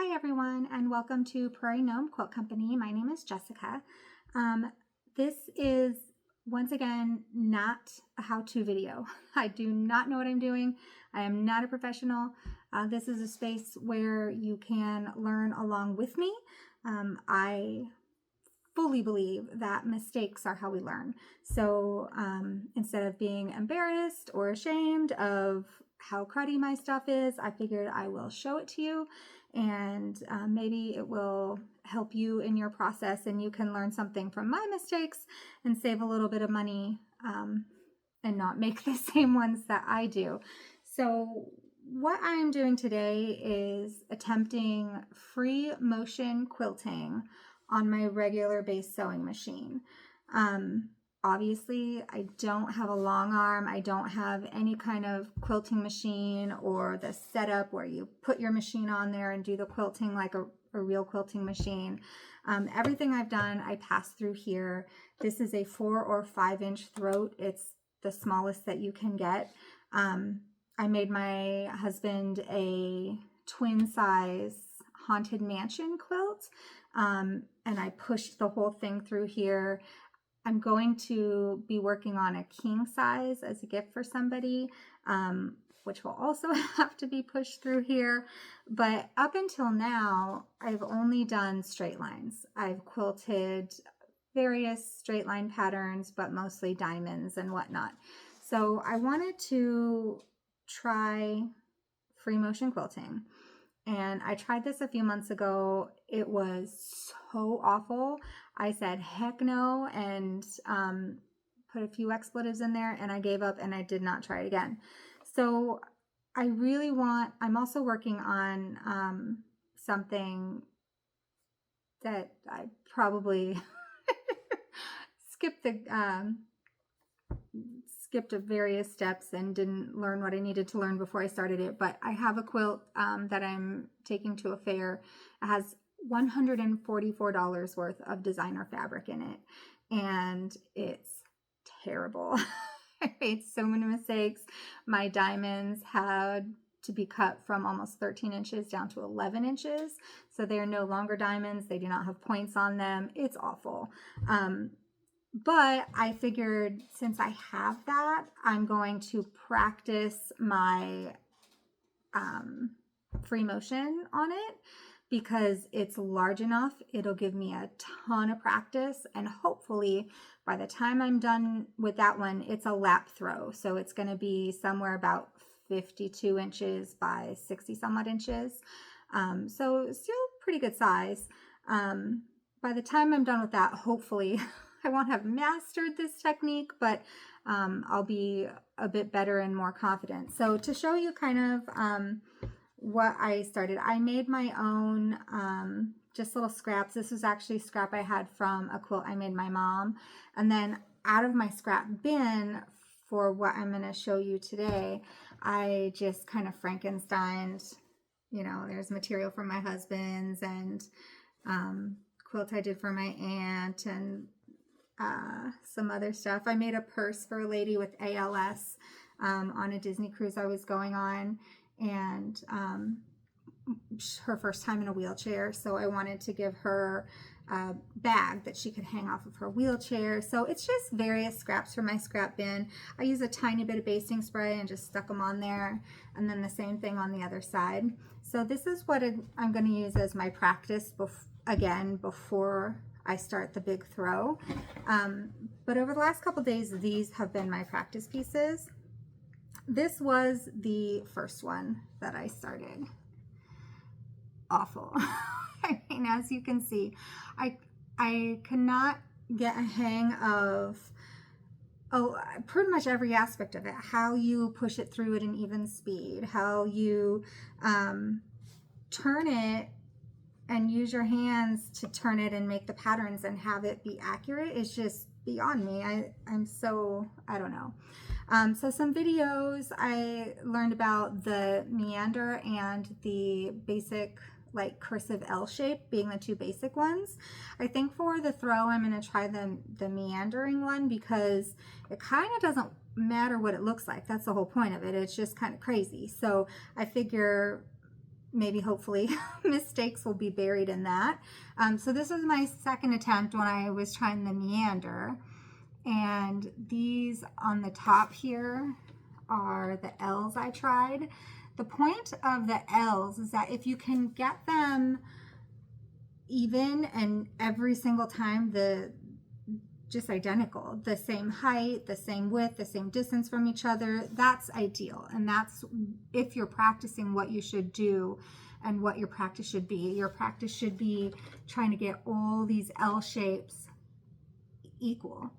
Hi everyone, and welcome to Prairie Gnome Quilt Company. My name is Jessica. This is once again not a how-to video. I do not know what I'm doing. I am not a professional. This is a space where you can learn along with me. I fully believe that mistakes are how we learn. So instead of being embarrassed or ashamed of how cruddy my stuff is, I figured I will show it to you, and maybe it will help you in your process and you can learn something from my mistakes and save a little bit of money and not make the same ones that I do. So what I am doing today is attempting free motion quilting on my regular base sewing machine. Obviously, I don't have a long arm. I don't have any kind of quilting machine or the setup where you put your machine on there and do the quilting like a real quilting machine. Everything I've done, I pass through here. This is a 4 or 5 inch throat. It's the smallest that you can get. I made my husband a twin size haunted mansion quilt, and I pushed the whole thing through here. I'm going to be working on a king size as a gift for somebody, which will also have to be pushed through here. But up until now, I've only done straight lines. I've quilted various straight line patterns, but mostly diamonds and whatnot. So I wanted to try free motion quilting. And I tried this a few months ago. It was so awful. I said, heck no, and put a few expletives in there, and I gave up and I did not try it again. So I'm also working on something that I probably skipped various steps and didn't learn what I needed to learn before I started it. But I have a quilt that I'm taking to a fair. It has $144 worth of designer fabric in it, and it's terrible. I made so many mistakes. My diamonds had to be cut from almost 13 inches down to 11 inches. So they're no longer diamonds. They do not have points on them. It's awful. But I figured since I have that, I'm going to practice my free motion on it because it's large enough. It'll give me a ton of practice, and hopefully by the time I'm done with that one, it's a lap throw. So it's going to be somewhere about 52 inches by 60 some odd inches. So still pretty good size. By the time I'm done with that, hopefully I won't have mastered this technique, but I'll be a bit better and more confident. So to show you kind of what I started, I made my own just little scraps. This was actually scrap I had from a quilt I made my mom. And then out of my scrap bin for what I'm going to show you today, I just kind of Frankensteined, there's material from my husband's and quilt I did for my aunt and some other stuff. I made a purse for a lady with ALS on a Disney cruise I was going on, and her first time in a wheelchair, so I wanted to give her a bag that she could hang off of her wheelchair. So it's just various scraps from my scrap bin. I use a tiny bit of basting spray and just stuck them on there, and then the same thing on the other side. So this is what I'm going to use as my practice before I start the big throw. But over the last couple days, these have been my practice pieces. This was the first one that I started. Awful. I mean, as you can see, I cannot get a hang of pretty much every aspect of it. How you push it through at an even speed, how you turn it and use your hands to turn it and make the patterns and have it be accurate is just beyond me. I don't know. So some videos I learned about the meander and the basic like cursive L shape being the two basic ones. I think for the throw I'm going to try the meandering one because it kind of doesn't matter what it looks like. That's the whole point of it. It's just kind of crazy. So I figure maybe hopefully mistakes will be buried in that. So this was my second attempt when I was trying the meander. And these on the top here are the L's I tried. The point of the L's is that if you can get them even and every single time just identical, the same height, the same width, the same distance from each other, that's ideal. And that's if you're practicing what you should do and what your practice should be. Your practice should be trying to get all these L shapes equal.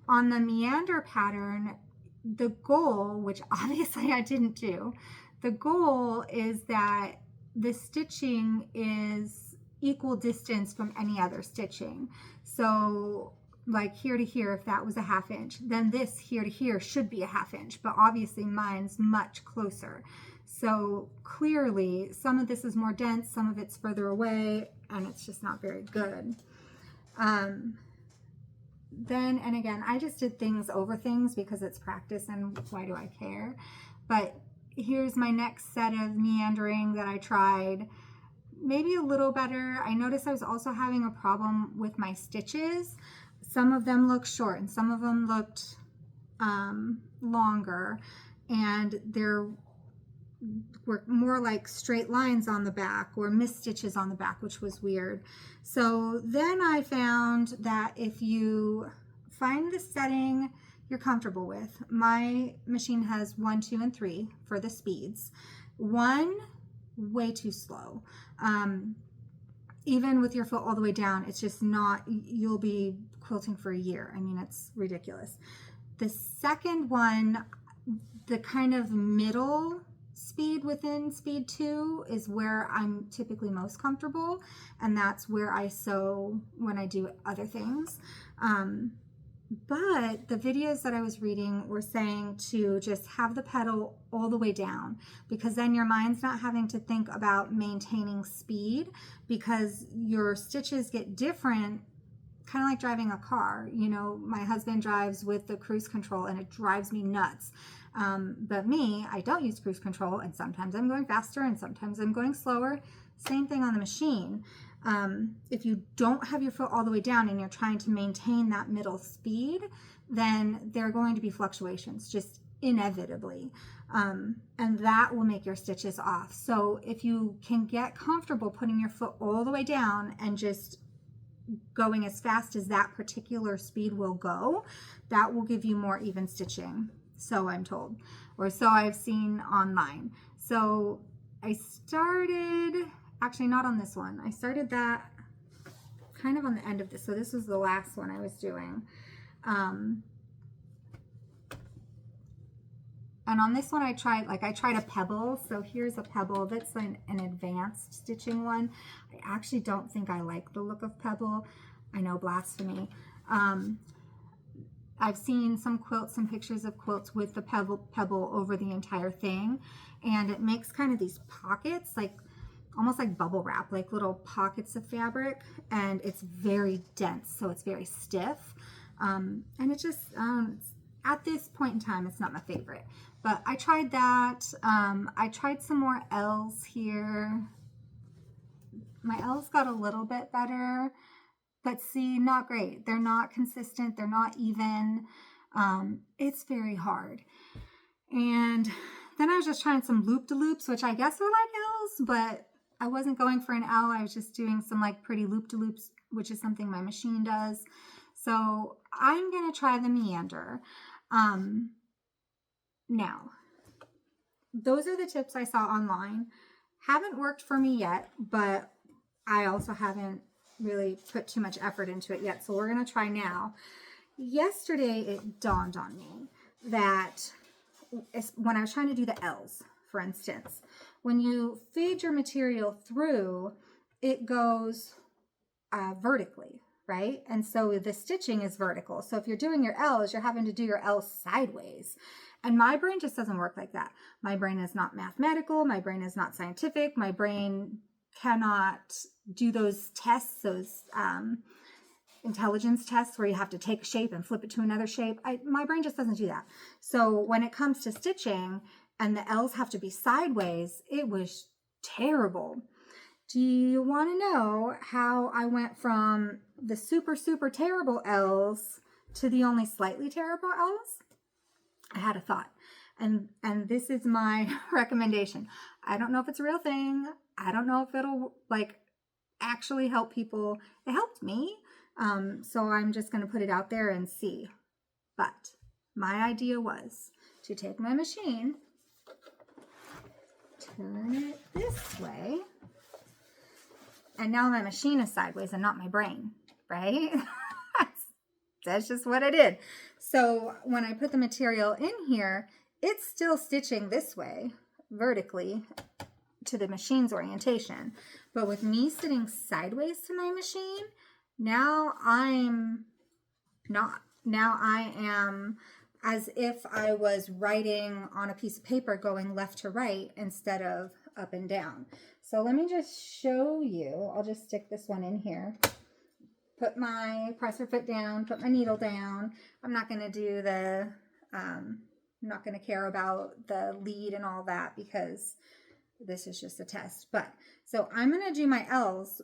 On the meander pattern, the goal, which obviously I didn't do, the goal is that the stitching is equal distance from any other stitching. So like here to here, if that was a 1/2 inch, then this here to here should be a 1/2 inch, but obviously mine's much closer. So clearly some of this is more dense, some of it's further away, and it's just not very good. Then, and again, I just did things over things because it's practice and why do I care? But here's my next set of meandering that I tried. Maybe a little better. I noticed I was also having a problem with my stitches. Some of them looked short and some of them looked longer, and there were more like straight lines on the back or missed stitches on the back, which was weird. So then I found that if you find the setting you're comfortable with, my machine has 1, 2, and 3 for the speeds. 1, way too slow. Even with your foot all the way down, it's just not, you'll be quilting for a year. I mean, it's ridiculous. The second one, the kind of middle speed within speed 2 is where I'm typically most comfortable, and that's where I sew when I do other things. But the videos that I was reading were saying to just have the pedal all the way down, because then your mind's not having to think about maintaining speed, because your stitches get different, kind of like driving a car. You know, my husband drives with the cruise control and it drives me nuts. But me, I don't use cruise control, and sometimes I'm going faster and sometimes I'm going slower. Same thing on the machine. If you don't have your foot all the way down and you're trying to maintain that middle speed, then there are going to be fluctuations, just inevitably. And that will make your stitches off. So if you can get comfortable putting your foot all the way down and just going as fast as that particular speed will go, that will give you more even stitching. So I'm told, or so I've seen online. So I started, actually not on this one. I started that kind of on the end of this. So this was the last one I was doing. And on this one I tried a pebble. So here's a pebble. That's an advanced stitching one. I actually don't think I like the look of pebble. I know, blasphemy. I've seen some pictures of quilts with the pebble over the entire thing, and it makes kind of these pockets, like almost like bubble wrap, like little pockets of fabric, and it's very dense, so it's very stiff. And it just, at this point in time, it's not my favorite. But I tried that. I tried some more L's here. My L's got a little bit better, but see, not great. They're not consistent. They're not even. It's very hard. And then I was just trying some loop-de-loops, which I guess are like L's, but I wasn't going for an L. I was just doing some like pretty loop-de-loops, which is something my machine does. So I'm going to try the meander. Now, those are the tips I saw online. Haven't worked for me yet, but I also haven't really put too much effort into it yet, so we're going to try now. Yesterday it dawned on me that when I was trying to do the L's, for instance, when you feed your material through, it goes vertically, right? And so the stitching is vertical. So if you're doing your L's, you're having to do your L's sideways. And my brain just doesn't work like that. My brain is not mathematical. My brain is not scientific. My brain cannot do those tests, those intelligence tests where you have to take a shape and flip it to another shape. My brain just doesn't do that. So when it comes to stitching and the L's have to be sideways, it was terrible. Do you want to know how I went from the super, super terrible L's to the only slightly terrible L's? I had a thought. And this is my recommendation. I don't know if it's a real thing. I don't know if it'll like actually help people. It helped me. So I'm just going to put it out there and see. But my idea was to take my machine, turn it this way, and now my machine is sideways and not my brain, right? That's just what I did. So when I put the material in here, it's still stitching this way, vertically, to the machine's orientation. But with me sitting sideways to my machine, now I'm not. Now I am as if I was writing on a piece of paper going left to right instead of up and down. So let me just show you. I'll just stick this one in here. Put my presser foot down, put my needle down. I'm not going to do the, I'm not going to care about the lead and all that because this is just a test. But so I'm going to do my L's.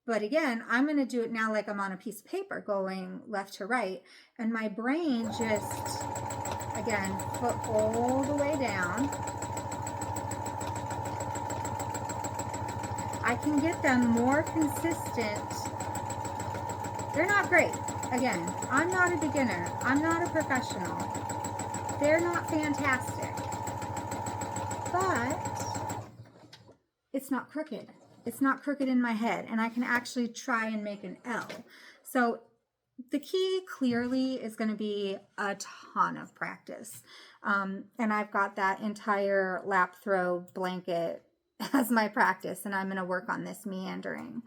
But again, I'm going to do it now like I'm on a piece of paper going left to right. And my brain just, again, foot all the way down. I can get them more consistent. They're not great. Again, I'm not a beginner. I'm not a professional. They're not fantastic. But it's not crooked. It's not crooked in my head, and I can actually try and make an L. So the key clearly is going to be a ton of practice. And I've got that entire lap throw blanket as my practice, and I'm going to work on this meandering.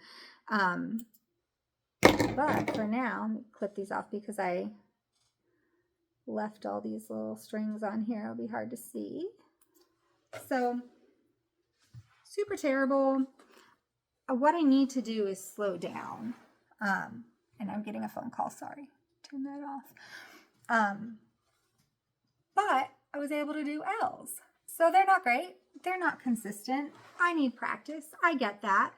But for now, let me clip these off because I left all these little strings on here. It'll be hard to see. So super terrible. What I need to do is slow down. And I'm getting a phone call, sorry. Turn that off. But I was able to do L's. So they're not great. They're not consistent. I need practice. I get that.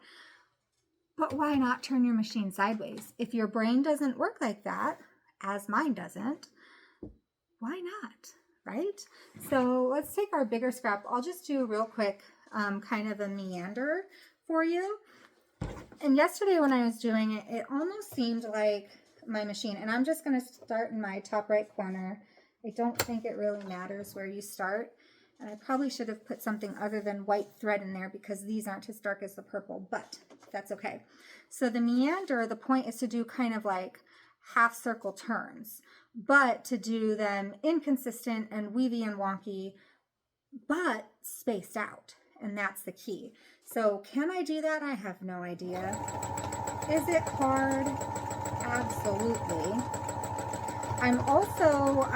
But why not turn your machine sideways? If your brain doesn't work like that, as mine doesn't, why not, right? So let's take our bigger scrap. I'll just do a real quick kind of a meander for you. And yesterday when I was doing it, it almost seemed like my machine, and I'm just going to start in my top right corner. I don't think it really matters where you start. And I probably should have put something other than white thread in there because these aren't as dark as the purple, but that's okay. So the meander, the point is to do kind of like half circle turns, but to do them inconsistent and weavy and wonky, but spaced out. And that's the key. So can I do that? I have no idea. Is it hard? Absolutely. I'm also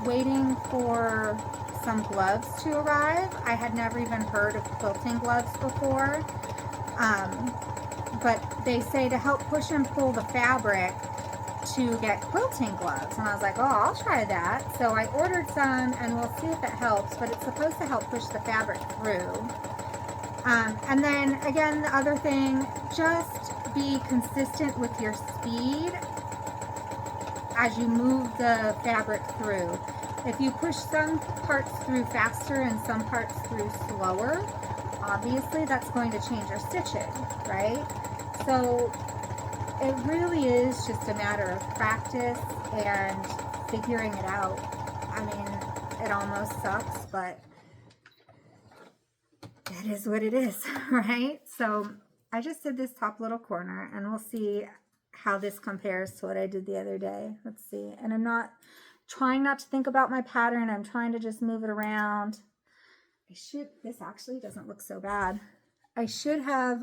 waiting for some gloves to arrive. I had never even heard of quilting gloves before. But they say to help push and pull the fabric to get quilting gloves. And I was like, oh, I'll try that. So I ordered some and we'll see if it helps, but it's supposed to help push the fabric through. And then again, the other thing, just be consistent with your speed as you move the fabric through. If you push some parts through faster and some parts through slower, obviously that's going to change your stitching, right? So it really is just a matter of practice and figuring it out. I mean, it almost sucks, but it is what it is, right? So I just did this top little corner and we'll see how this compares to what I did the other day. Let's see. And I'm not trying not to think about my pattern. I'm trying to just move it around. This actually doesn't look so bad. I should have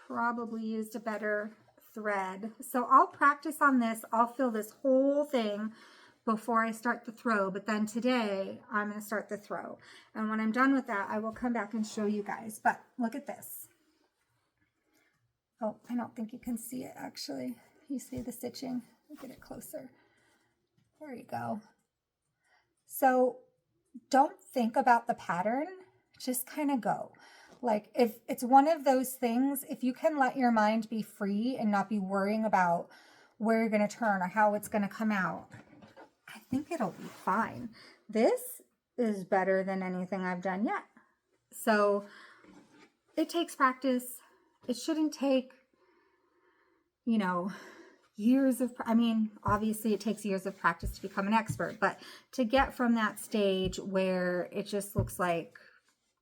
probably used a better thread. So I'll practice on this. I'll fill this whole thing before I start the throw, but then today I'm going to start the throw. And when I'm done with that, I will come back and show you guys. But look at this. Oh, I don't think you can see it actually. You see the stitching? Get it closer. There you go. So don't think about the pattern, just kind of go. Like if it's one of those things, if you can let your mind be free and not be worrying about where you're going to turn or how it's going to come out, I think it'll be fine. This is better than anything I've done yet. So it takes practice. It shouldn't take, you know, years of, I mean, obviously it takes years of practice to become an expert, but to get from that stage where it just looks like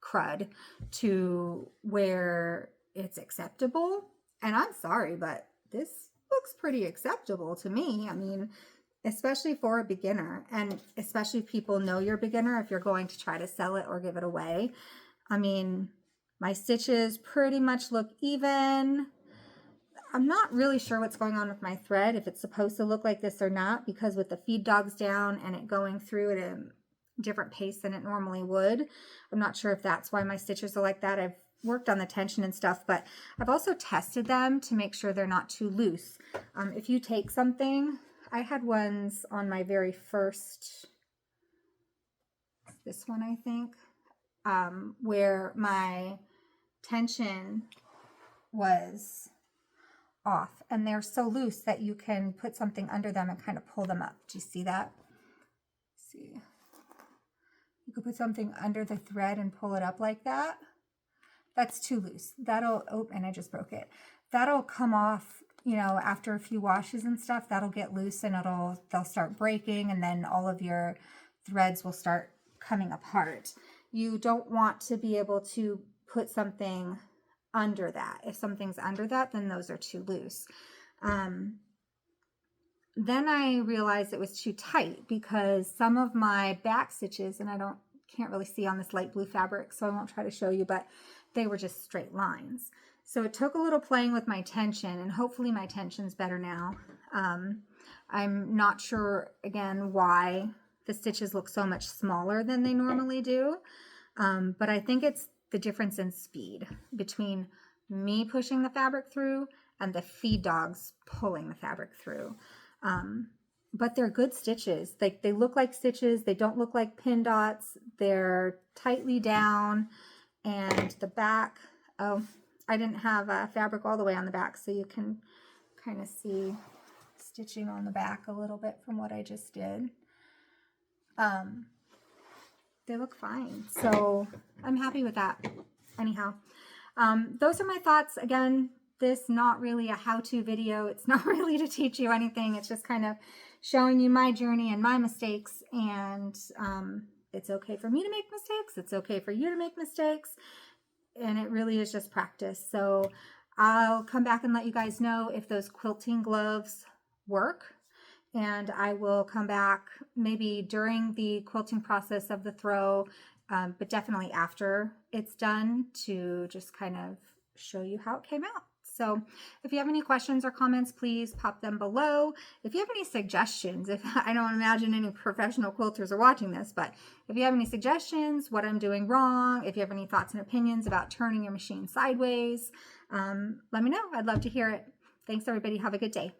crud to where it's acceptable. And I'm sorry, but this looks pretty acceptable to me. I mean, especially for a beginner, and especially if people know you're a beginner, if you're going to try to sell it or give it away. I mean, my stitches pretty much look even. I'm not really sure what's going on with my thread, if it's supposed to look like this or not, because with the feed dogs down and it going through at a different pace than it normally would, I'm not sure if that's why my stitches are like that. I've worked on the tension and stuff, but I've also tested them to make sure they're not too loose. If you take something, I had ones on my very first, this one I think, where my tension was off and they're so loose that you can put something under them and kind of pull them up. Do you see that? See, you could put something under the thread and pull it up like that. That's too loose. That'll, oh, and I just broke it. That'll come off, you know, after a few washes and stuff. That'll get loose and they'll start breaking, and then all of your threads will start coming apart. You don't want to be able to put something under that. If something's under that, then those are too loose. Then I realized it was too tight because some of my back stitches, and can't really see on this light blue fabric, so I won't try to show you, but they were just straight lines. So it took a little playing with my tension, and hopefully my tension's better now. I'm not sure, again, why the stitches look so much smaller than they normally do, but I think it's the difference in speed between me pushing the fabric through and the feed dogs pulling the fabric through. But they're good stitches. They look like stitches. They don't look like pin dots. They're tightly down. And the back, oh, I didn't have fabric all the way on the back, so you can kind of see stitching on the back a little bit from what I just did. They look fine. So I'm happy with that. Anyhow, those are my thoughts. Again, this not really a how-to video. It's not really to teach you anything. It's just kind of showing you my journey and my mistakes. And it's okay for me to make mistakes. It's okay for you to make mistakes. And it really is just practice. So I'll come back and let you guys know if those quilting gloves work. And I will come back maybe during the quilting process of the throw, but definitely after it's done, to just kind of show you how it came out. So if you have any questions or comments, please pop them below. If you have any suggestions, I don't imagine any professional quilters are watching this, but if you have any suggestions, what I'm doing wrong, if you have any thoughts and opinions about turning your machine sideways, let me know. I'd love to hear it. Thanks, everybody. Have a good day.